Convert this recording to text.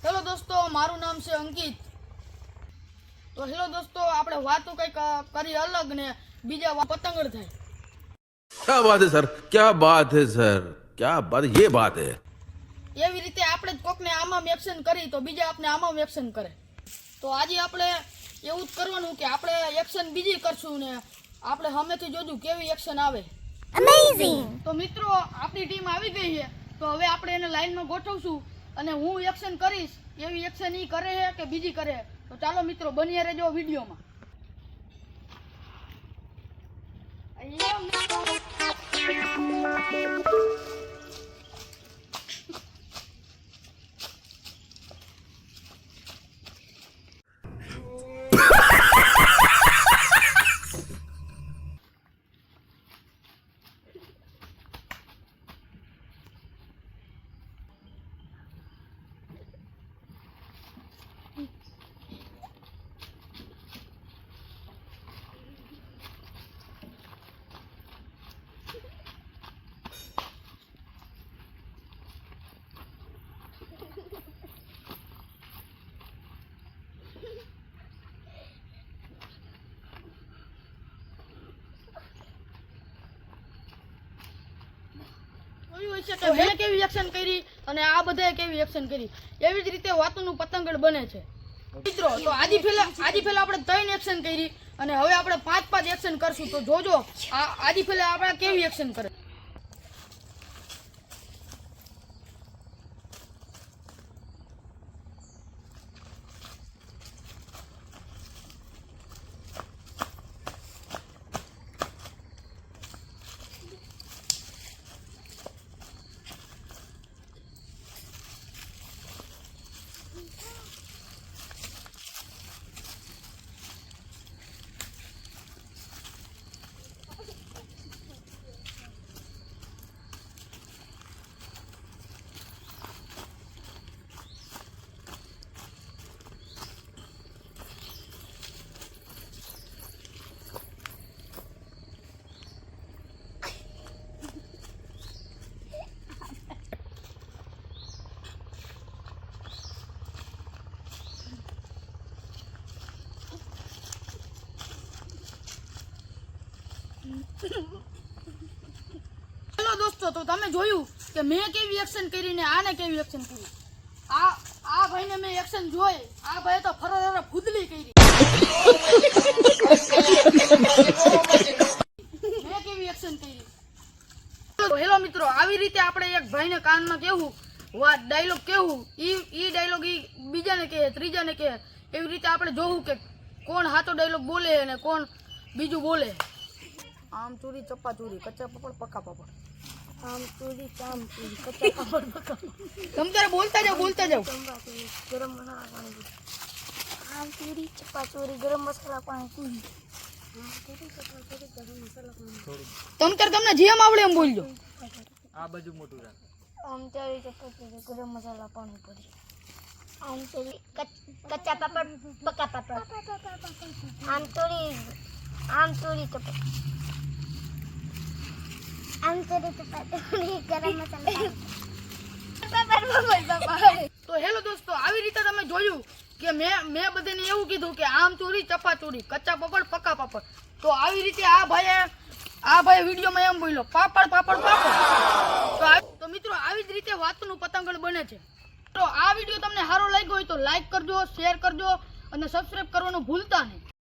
Hello દોસ્તો, મારું નામ છે અંકિત। તો હેલો દોસ્તો, આપણે વાતો કંઈક કરી અલગ ને બીજા પતંગડ થાય। क्या बात है सर, क्या बात है सर, क्या बात, ये बात है। એવી રીતે આપણે જ કોકને આમાં એક્શન કરી તો બીજા આપણે આમાં એક્શન કરે। તો આજે આપણે એવું જ કરવાનું કે આપણે એક્શન બીજી કરશું ને આપણે સામેથી જોજો કેવી એક્શન આવે। Amazing! તો મિત્રો, આપણી ટીમ આવી ગઈ છે। તો હવે આપણે એને લાઈનમાં ગોઠવશું અને હું એક્શન કરીશ એવી એક્શન ઈ કરે છે કે બીજી કરે। તો ચાલો મિત્રો, બન્યા રહેજો વિડીયોમાં। મેં કેવી એક્શન કરી અને આ બધાએ કેવી એક્શન કરી, એવી જ રીતે વાતોનું પતંગડ બને છે મિત્રો। તો આજી પહેલા આપણે 3 એક્શન કરી અને હવે આપણે 5 એક્શન કરશું। તો જોજો આજી પહેલા આપણે કેવી એક્શન કરે। હેલો દોસ્તો, તો તમે જોયું કે મેં કેવી એક્શન કરી ને આને કેવી એક્શન કરી। આ ભાઈને મેં એક્શન જોઈ, આ ભાઈએ તો ફરર ફૂદલી કરી। મેં કેવી એક્શન કરી। તો હેલો મિત્રો, આવી રીતે આપણે એક ભાઈને કાનમાં કહેવું, વાત ડાયલોગ કહેવું, ઈ ડાયલોગ ઈ બીજાને કહે, ત્રીજાને કહે। એવી રીતે આપણે જોવું કે કોણ સાચો ડાયલોગ બોલે અને કોણ બીજું બોલે। આમ ચોરી ચપ્પા ચોરી, કચ્ચા પપડ પક્કા પપડ, આમ ચોરી ચામ ચોરી, કચ્ચા પપડ પક્કા પપડ। તમે તારે બોલતા જાઓ। ગરમ મસાલા પાણી આમ ચોરી ચપ્પા ચોરી ગરમ મસાલા પાણી તમે તમને જેમ આવડે એમ બોલજો। આ બાજુ મોટું રાખ। આમ ચોરી ચપ્પા ચોરી ગરમ મસાલા પાણી પૂરી આમ ચોરી કચ્ચા પાપડ પક્કા પાપડ આમ ચોરી ચપ્પા ગરમ મસાલા। તો હેલો દોસ્તો, આવી રીતે તમે જોયું કે મેં બધાને એવું કીધું કે આમ ચોરી ચપ્પા ચોરી, કચ્ચા પપડ પક્કા પાપડ। તો આવી રીતે આ ભાઈ વિડીયોમાં એમ બોલ્યો, પાપડ પાપડ પાપડ। તો મિત્રો, આવી જ રીતે વાતનું પતંગડ બને છે। તો આ વિડીયો તમને સારો લાગ્યો હોય તો લાઈક કરજો, શેર કરજો અને સબસ્ક્રાઇબ કરવાનું ભૂલતા નહીં।